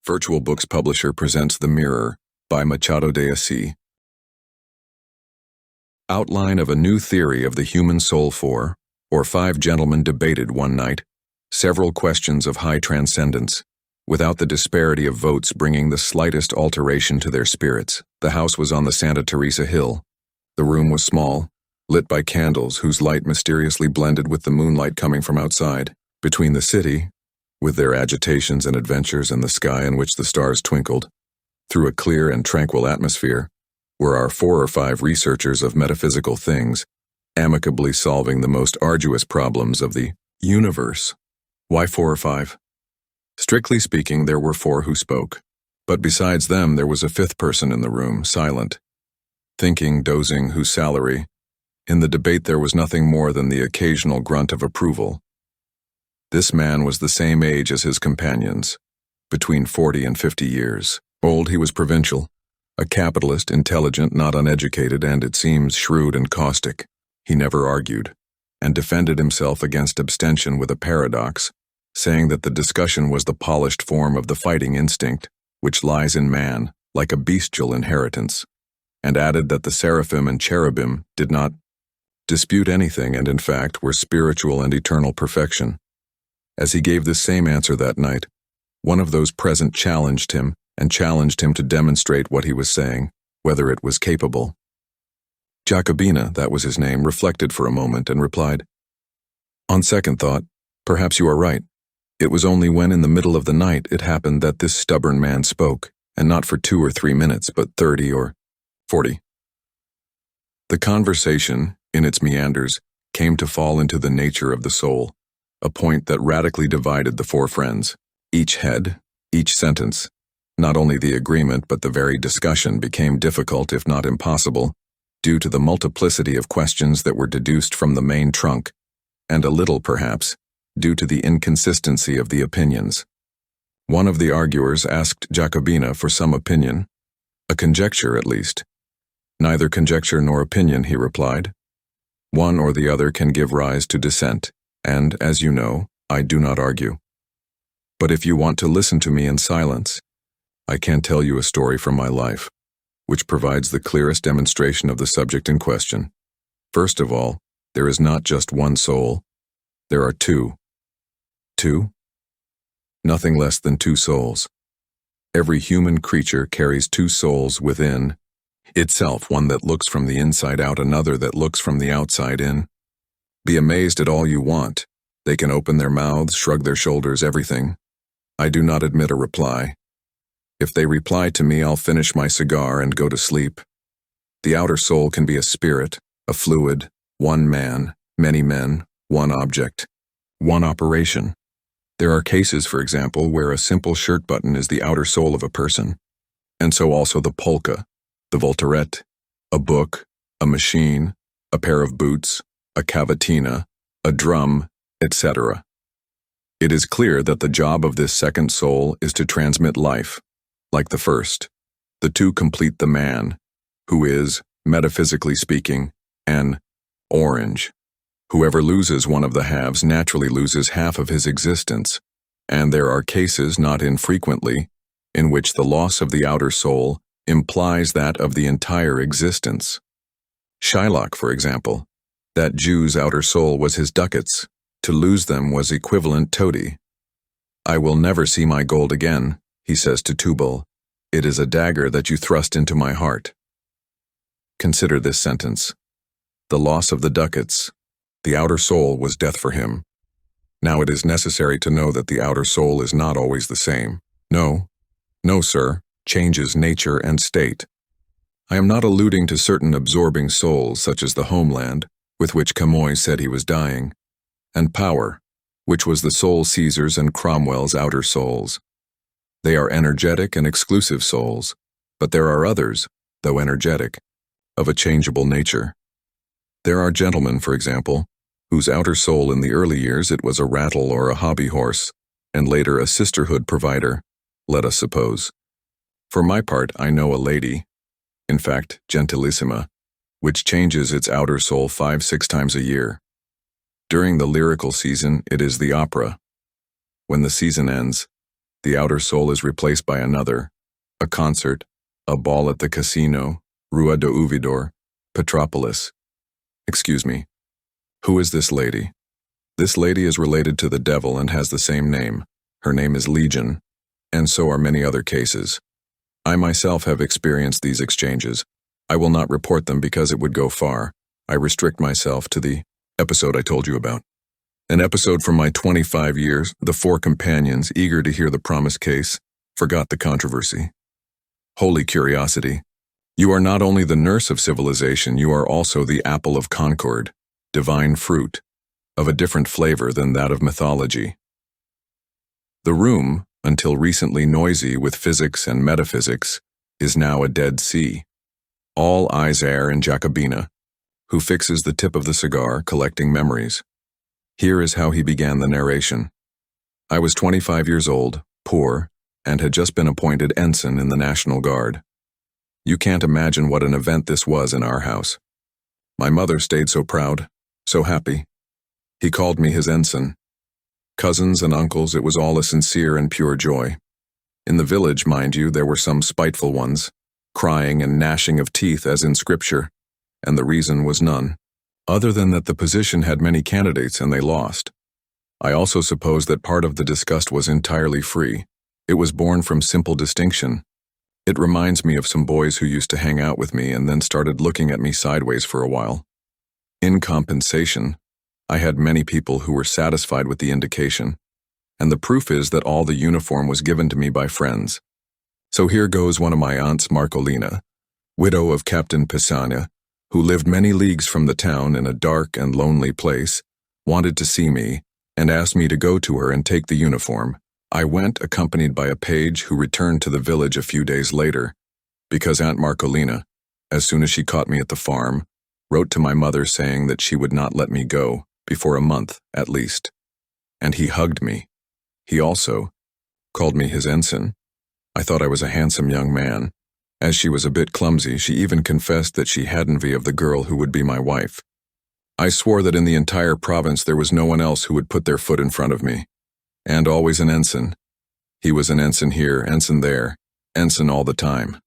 Virtual Books Publisher presents The Mirror by Machado de Assis. Outline of a new theory of the human soul. 4 or 5 gentlemen debated one night several questions of high transcendence, without the disparity of votes bringing the slightest alteration to their spirits. The house was on the Santa Teresa hill. The room was small, lit by candles whose light mysteriously blended with the moonlight coming from outside. Between the city, with their agitations and adventures, and the sky in which the stars twinkled, through a clear and tranquil atmosphere, were our 4 or 5 researchers of metaphysical things, amicably solving the most arduous problems of the universe. Why 4 or 5? Strictly speaking, there were 4 who spoke, but besides them there was a 5th person in the room, silent, thinking, dozing, whose salary, in the debate there was nothing more than the occasional grunt of approval. This man was the same age as his companions, between 40 and 50 years. Old, he was provincial, a capitalist, intelligent, not uneducated, and, it seems, shrewd and caustic. He never argued, and defended himself against abstention with a paradox, saying that the discussion was the polished form of the fighting instinct, which lies in man, like a bestial inheritance, and added that the seraphim and cherubim did not dispute anything and, in fact, were spiritual and eternal perfection. As he gave this same answer that night, one of those present challenged him to demonstrate what he was saying, whether it was capable. Jacobina, that was his name, reflected for a moment and replied, "On second thought, perhaps you are right. It was only when in the middle of the night it happened that this stubborn man spoke, and not for 2 or 3 minutes, but 30 or 40. The conversation, in its meanders, came to fall into the nature of the soul, a point that radically divided the 4 friends. Each head, each sentence, not only the agreement but the very discussion became difficult if not impossible, due to the multiplicity of questions that were deduced from the main trunk, and a little, perhaps, due to the inconsistency of the opinions. One of the arguers asked Jacobina for some opinion, a conjecture at least. "Neither conjecture nor opinion," he replied. "One or the other can give rise to dissent, and, as you know, I do not argue. But if you want to listen to me in silence, I can tell you a story from my life, which provides the clearest demonstration of the subject in question. First of all, there is not just one soul. There are 2. 2? Nothing less than 2 souls. Every human creature carries 2 souls within itself, one that looks from the inside out, another that looks from the outside in. Be amazed at all you want. They can open their mouths, shrug their shoulders, everything. I do not admit a reply. If they reply to me, I'll finish my cigar and go to sleep. The outer soul can be a spirit, a fluid, one man, many men, one object, one operation. There are cases, for example, where a simple shirt button is the outer soul of a person, and so also the polka, the voltarette, a book, a machine, a pair of boots, a cavatina, a drum, etc. It is clear that the job of this second soul is to transmit life, like the first. The 2 complete the man, who is, metaphysically speaking, an orange. Whoever loses one of the halves naturally loses half of his existence, and there are cases, not infrequently, in which the loss of the outer soul implies that of the entire existence. Shylock, for example, that Jew's outer soul was his ducats. To lose them was equivalent toady. "I will never see my gold again," he says to Tubal. "It is a dagger that you thrust into my heart." Consider this sentence. The loss of the ducats, the outer soul, was death for him. Now it is necessary to know that the outer soul is not always the same. No, sir, changes nature and state. I am not alluding to certain absorbing souls, such as the homeland, with which Camoys said he was dying, and power, which was the soul Caesar's and Cromwell's outer souls. They are energetic and exclusive souls, but there are others, though energetic, of a changeable nature. There are gentlemen, for example, whose outer soul in the early years it was a rattle or a hobby horse, and later a sisterhood provider, let us suppose. For my part, I know a lady, in fact, gentilissima, which changes its outer soul 5-6 times a year. During the lyrical season, it is the opera. When the season ends, The outer soul is replaced by another. A concert, a ball at the casino, Rua do Ouvidor, Petropolis. Excuse me. Who is this lady? This lady is related to the devil and has the same name. Her name is Legion, and so are many other cases. I myself have experienced these exchanges. I will not report them because it would go far. I restrict myself to the episode I told you about. An episode from my 25 years, the four companions, eager to hear the promised case, forgot the controversy. Holy curiosity. You are not only the nurse of civilization, you are also the apple of concord, divine fruit, of a different flavor than that of mythology. The room, until recently noisy with physics and metaphysics, is now a dead sea. All eyes are in Jacobina, who fixes the tip of the cigar, collecting memories. Here is how he began the narration. I was 25 years old, poor, and had just been appointed ensign in the National Guard. You can't imagine what an event this was in our house. My mother stayed so proud, so happy. He called me his ensign. Cousins and uncles, it was all a sincere and pure joy. In the village, mind you, there were some spiteful ones, crying and gnashing of teeth as in Scripture, and the reason was none, other than that the position had many candidates and they lost. I also suppose that part of the disgust was entirely free. It was born from simple distinction. It reminds me of some boys who used to hang out with me and then started looking at me sideways for a while. In compensation, I had many people who were satisfied with the indication, and the proof is that all the uniform was given to me by friends. So here goes one of my aunts, Marcolina, widow of Captain Pisana, who lived many leagues from the town in a dark and lonely place, wanted to see me, and asked me to go to her and take the uniform. I went, accompanied by a page who returned to the village a few days later, because Aunt Marcolina, as soon as she caught me at the farm, wrote to my mother saying that she would not let me go, before a month, at least. And he hugged me. He also called me his ensign. I thought I was a handsome young man. As she was a bit clumsy, she even confessed that she had envy of the girl who would be my wife. I swore that in the entire province there was no one else who would put their foot in front of me. And always an ensign. He was an ensign here, ensign there, ensign all the time.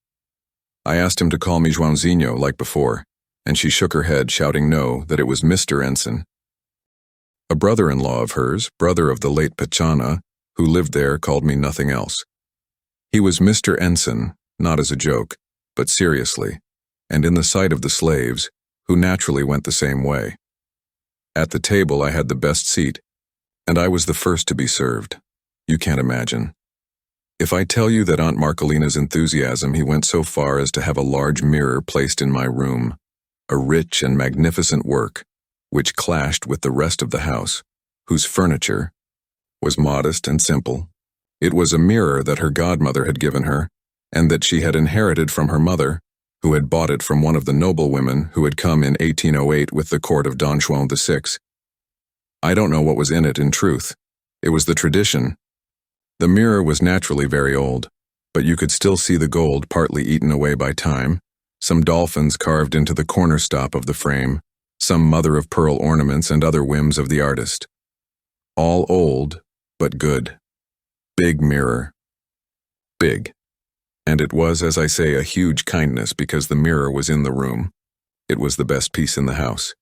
I asked him to call me Joãozinho like before, and she shook her head, shouting no, that it was Mr. Ensign. A brother-in-law of hers, brother of the late Pachana, who lived there, called me nothing else. He was Mr. Ensign, not as a joke, but seriously, and in the sight of the slaves, who naturally went the same way. At the table I had the best seat, and I was the first to be served. You can't imagine. If I tell you that Aunt Marcolina's enthusiasm, he went so far as to have a large mirror placed in my room, a rich and magnificent work, which clashed with the rest of the house, whose furniture was modest and simple. It was a mirror that her godmother had given her, and that she had inherited from her mother, who had bought it from one of the noblewomen who had come in 1808 with the court of Don Juan VI. I don't know what was in it in truth. It was the tradition. The mirror was naturally very old, but you could still see the gold partly eaten away by time, some dolphins carved into the corner stop of the frame, some mother-of-pearl ornaments and other whims of the artist. All old, but good. Big mirror. Big. And it was, as I say, a huge kindness because the mirror was in the room. It was the best piece in the house.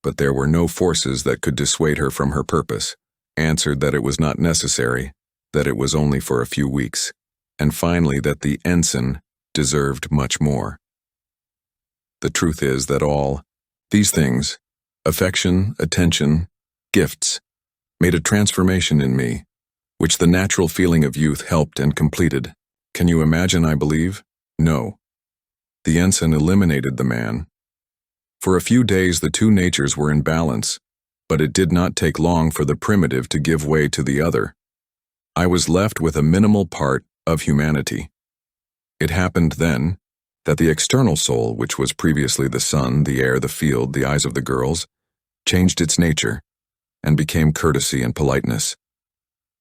But there were no forces that could dissuade her from her purpose, answered that it was not necessary, that it was only for a few weeks, and finally that the ensign deserved much more. The truth is that all these things, affection, attention, gifts, made a transformation in me, which the natural feeling of youth helped and completed. Can you imagine, I believe? No. The ensign eliminated the man. For a few days the two natures were in balance, but it did not take long for the primitive to give way to the other. I was left with a minimal part of humanity. It happened then that the external soul, which was previously the sun, the air, the field, the eyes of the girls, changed its nature and became courtesy and politeness.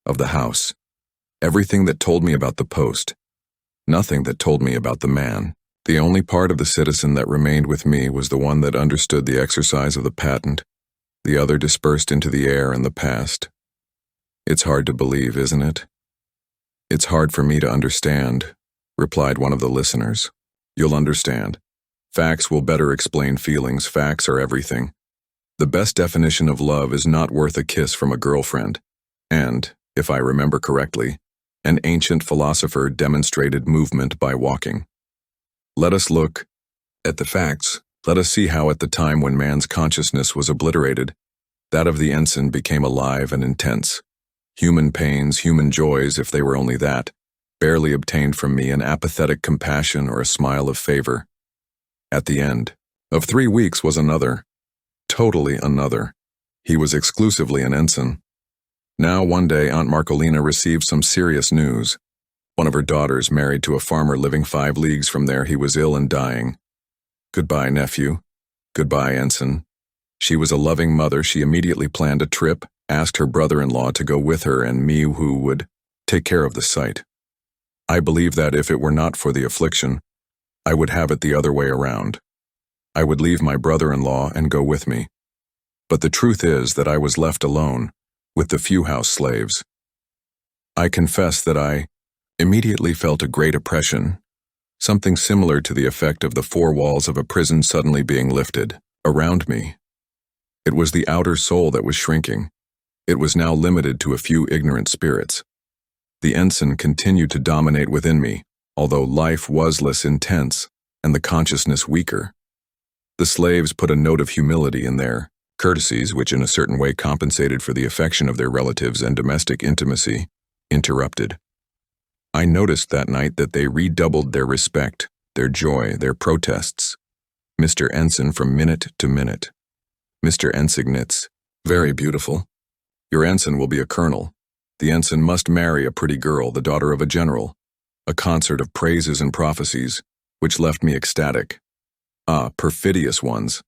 Of the house, everything that told me about the post, nothing that told me about the man. The only part of the citizen that remained with me was the one that understood the exercise of the patent. The other dispersed into the air and the past. It's hard to believe, isn't it? "It's hard for me to understand," replied one of the listeners. "You'll understand. Facts will better explain feelings. Facts are everything. The best definition of love is not worth a kiss from a girlfriend." And, if I remember correctly, an ancient philosopher demonstrated movement by walking. Let us look at the facts. Let us see how at the time when man's consciousness was obliterated, that of the ensign became alive and intense. Human pains, human joys, if they were only that, barely obtained from me an apathetic compassion or a smile of favor. At the end of 3 weeks was another, totally another. He was exclusively an ensign. Now one day Aunt Marcolina received some serious news. One of her daughters married to a farmer living 5 leagues from there. He was ill and dying. Goodbye, nephew. Goodbye, ensign. She was a loving mother. She immediately planned a trip, asked her brother-in-law to go with her and me, who would take care of the site. I believe that if it were not for the affliction, I would have it the other way around. I would leave my brother-in-law and go with me. But the truth is that I was left alone, with the few house slaves. I confess that I immediately felt a great oppression, something similar to the effect of the 4 walls of a prison suddenly being lifted around me. It was the outer soul that was shrinking. It was now limited to a few ignorant spirits. The ensign continued to dominate within me, although life was less intense and the consciousness weaker. The slaves put a note of humility in their courtesies, which in a certain way compensated for the affection of their relatives and domestic intimacy, interrupted. I noticed that night that they redoubled their respect, their joy, their protests. Mr. Ensign from minute to minute. Mr. Ensignitz, very beautiful. Your ensign will be a colonel. The ensign must marry a pretty girl, the daughter of a general. A concert of praises and prophecies, which left me ecstatic. Ah, perfidious ones.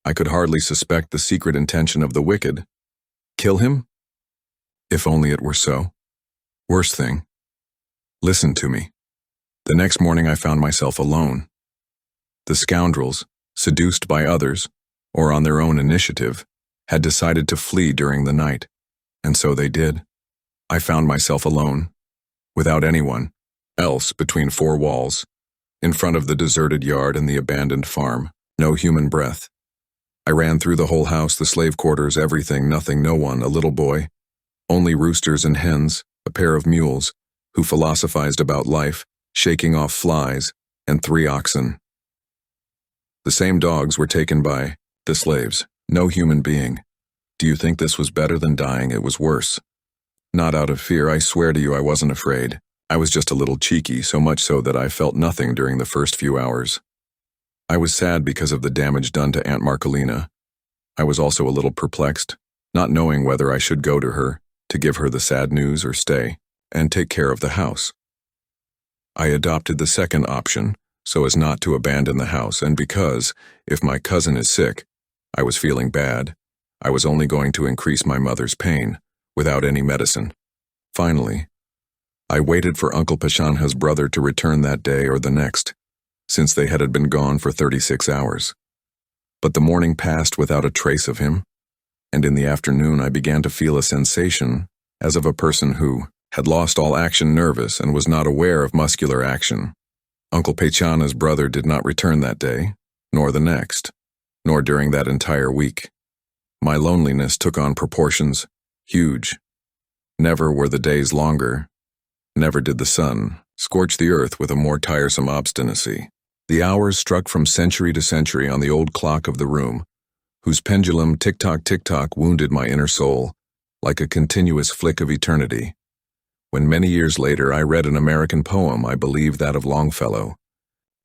I could hardly suspect the secret intention of the wicked. Kill him? If only it were so. Worst thing. Listen to me. The next morning I found myself alone. The scoundrels, seduced by others, or on their own initiative, had decided to flee during the night, and so they did. I found myself alone, without anyone else between 4 walls, in front of the deserted yard and the abandoned farm, no human breath. I ran through the whole house, the slave quarters, everything, nothing, no one, a little boy, only roosters and hens, a pair of mules, who philosophized about life, shaking off flies, and 3 oxen. The same dogs were taken by the slaves, no human being. Do you think this was better than dying? It was worse. Not out of fear, I swear to you I wasn't afraid. I was just a little cheeky, so much so that I felt nothing during the first few hours. I was sad because of the damage done to Aunt Marcolina. I was also a little perplexed, not knowing whether I should go to her, to give her the sad news, or stay, and take care of the house. I adopted the second option, so as not to abandon the house, and because, if my cousin is sick, I was feeling bad, I was only going to increase my mother's pain, without any medicine. Finally, I waited for Uncle Pashanha's brother to return that day or the next, since they had been gone for 36 hours. But the morning passed without a trace of him, and in the afternoon I began to feel a sensation as of a person who had lost all action, nervous, and was not aware of muscular action. Uncle Pechana's brother did not return that day, nor the next, nor during that entire week. My loneliness took on proportions huge. Never were the days longer. Never did the sun scorch the earth with a more tiresome obstinacy. The hours struck from century to century on the old clock of the room, whose pendulum tick-tock wounded my inner soul, like a continuous flick of eternity. When many years later I read an American poem, I believe that of Longfellow,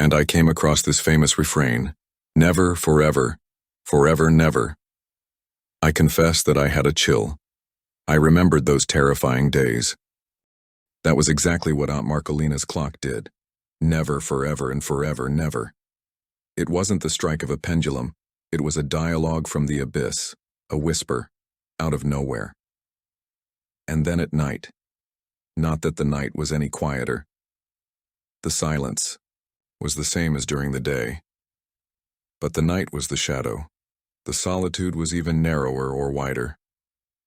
and I came across this famous refrain, "Never, forever, forever, never." I confess that I had a chill. I remembered those terrifying days. That was exactly what Aunt Marcolina's clock did. Never, forever, and forever, never. It wasn't the strike of a pendulum. It was a dialogue from the abyss, a whisper, out of nowhere. And then at night, not that the night was any quieter. The silence was the same as during the day. But the night was the shadow. The solitude was even narrower or wider.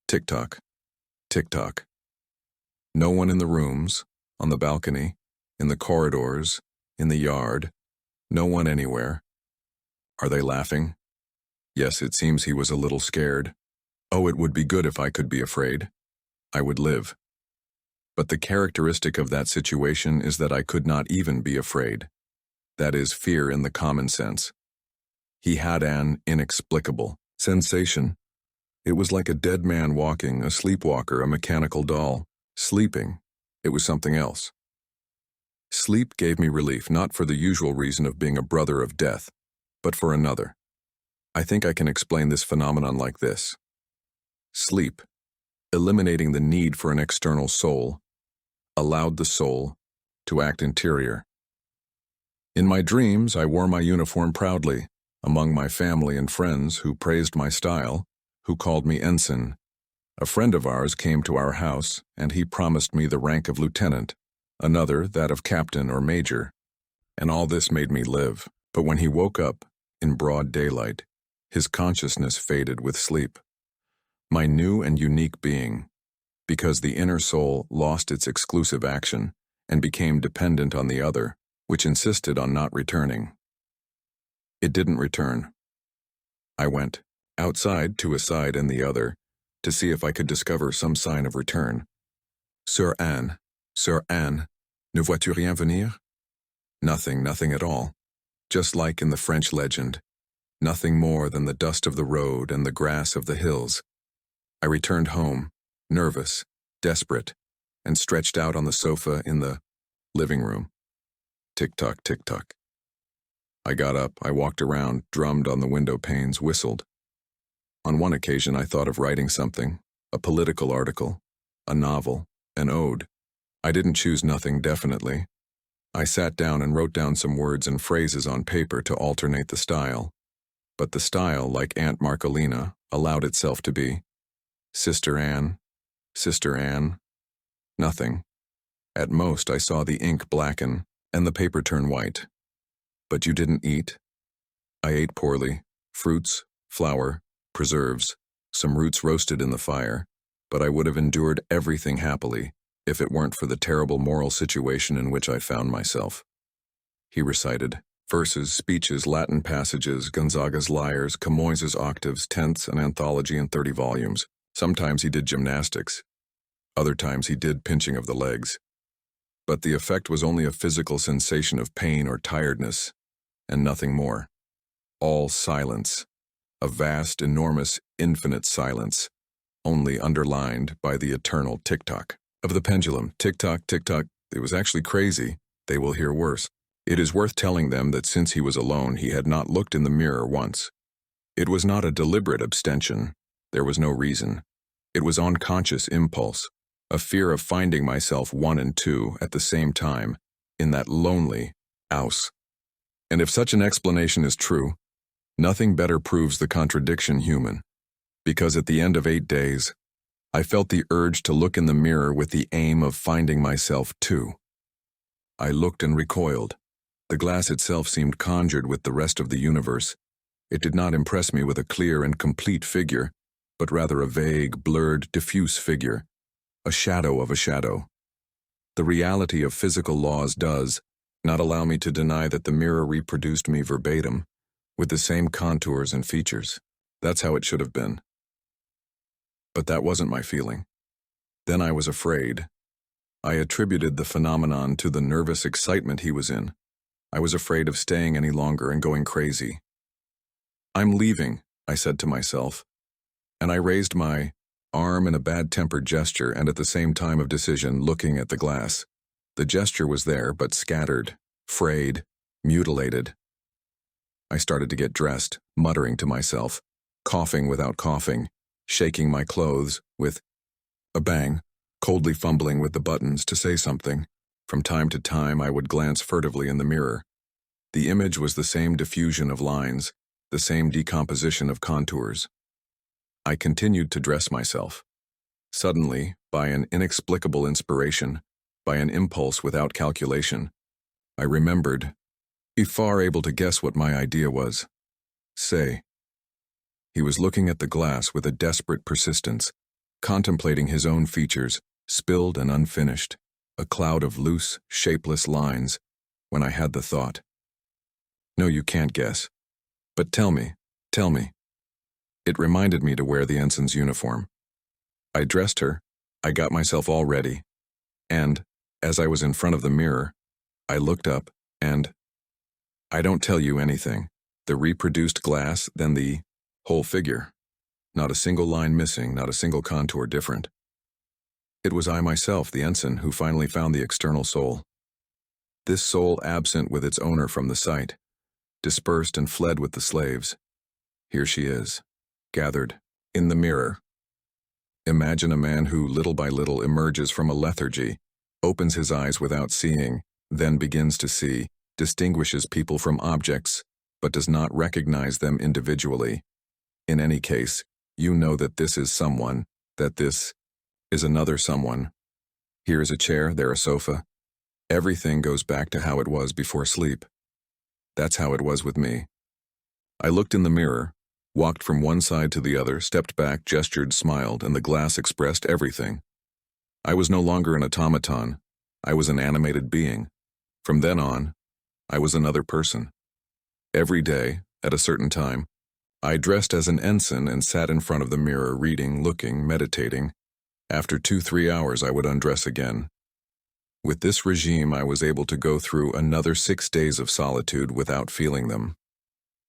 Tick-tock, tick-tock. No one in the rooms, On the balcony, in the corridors, in the yard, no one anywhere. Are they laughing? Yes, it seems he was a little scared. Oh, it would be good if I could be afraid. I would live. But the characteristic of that situation is that I could not even be afraid. That is, fear in the common sense. He had an inexplicable sensation. It was like a dead man walking, a sleepwalker, a mechanical doll. Sleeping. It was something else. Sleep gave me relief, not for the usual reason of being a brother of death, but for another. I think I can explain this phenomenon like this. Sleep, eliminating the need for an external soul, allowed the soul to act interior. In my dreams, I wore my uniform proudly, among my family and friends who praised my style, who called me ensign. A friend of ours came to our house, and he promised me the rank of lieutenant, another that of captain or major, and all this made me live. But when he woke up, in broad daylight, his consciousness faded with sleep. My new and unique being, because the inner soul lost its exclusive action and became dependent on the other, which insisted on not returning. It didn't return. I went, outside to a side and the other, to see if I could discover some sign of return. Sir Anne, ne vois-tu rien venir? Nothing at all. Just like in the French legend. Nothing more than the dust of the road and the grass of the hills. I returned home, nervous, desperate, and stretched out on the sofa in the living room. Tick-tock, tick-tock. I got up, I walked around, drummed on the window panes, whistled. On one occasion I thought of writing something, a political article, a novel, an ode. I didn't choose nothing definitely. I sat down and wrote down some words and phrases on paper to alternate the style. But the style, like Aunt Marcolina, allowed itself to be Sister Anne, nothing. At most I saw the ink blacken and the paper turn white. But you didn't eat? I ate poorly, fruits, flour, preserves, some roots roasted in the fire, but I would have endured everything happily if it weren't for the terrible moral situation in which I found myself. He recited verses, speeches, Latin passages, Gonzaga's lyres, Camoins's octaves, tenths, an anthology in 30 volumes. Sometimes he did gymnastics. Other times he did pinching of the legs. But the effect was only a physical sensation of pain or tiredness, and nothing more. All silence. A vast, enormous, infinite silence, only underlined by the eternal tick-tock of the pendulum. Tick-tock, tick-tock. It was actually crazy. They will hear worse. It is worth telling them that since he was alone, he had not looked in the mirror once. It was not a deliberate abstention. There was no reason. It was unconscious impulse, a fear of finding myself one and two at the same time, in that lonely house. And if such an explanation is true, nothing better proves the contradiction human, because at the end of 8 days, I felt the urge to look in the mirror with the aim of finding myself too. I looked and recoiled. The glass itself seemed conjured with the rest of the universe. It did not impress me with a clear and complete figure, but rather a vague, blurred, diffuse figure, a shadow of a shadow. The reality of physical laws does not allow me to deny that the mirror reproduced me verbatim, with the same contours and features. That's how it should have been. But that wasn't my feeling. Then I was afraid. I attributed the phenomenon to the nervous excitement he was in. I was afraid of staying any longer and going crazy. I'm leaving, I said to myself, and I raised my arm in a bad-tempered gesture and at the same time of decision looking at the glass. The gesture was there, but scattered, frayed, mutilated. I started to get dressed, muttering to myself, coughing without coughing, shaking my clothes with a bang, coldly fumbling with the buttons to say something. From time to time I would glance furtively in the mirror. The image was the same diffusion of lines, the same decomposition of contours. I continued to dress myself. Suddenly, by an inexplicable inspiration, by an impulse without calculation, I remembered, be far able to guess what my idea was. Say. He was looking at the glass with a desperate persistence, contemplating his own features, spilled and unfinished. a cloud of loose, shapeless lines, when I had the thought. No, you can't guess. But tell me. It reminded me to wear the ensign's uniform. I dressed her, I got myself all ready, and, as I was in front of the mirror, I looked up, and I don't tell you anything. The reproduced glass, then the whole figure. Not a single line missing, not a single contour different. It was I myself, the ensign, who finally found the external soul. This soul absent with its owner from the sight, dispersed and fled with the slaves. Here she is, gathered, in the mirror. Imagine a man who, little by little, emerges from a lethargy, opens his eyes without seeing, then begins to see, distinguishes people from objects, but does not recognize them individually. In any case, you know that this is someone, that this is another someone. Here is a chair, there a sofa. Everything goes back to how it was before sleep. That's how it was with me. I looked in the mirror, walked from one side to the other, stepped back, gestured, smiled, and the glass expressed everything. I was no longer an automaton. I was an animated being. From then on, I was another person. Every day, at a certain time, I dressed as an ensign and sat in front of the mirror, reading, looking, meditating. After 2-3 hours, I would undress again. With this regime, I was able to go through another 6 days of solitude without feeling them.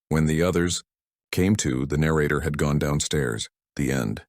When the others came to, the narrator had gone downstairs. The end.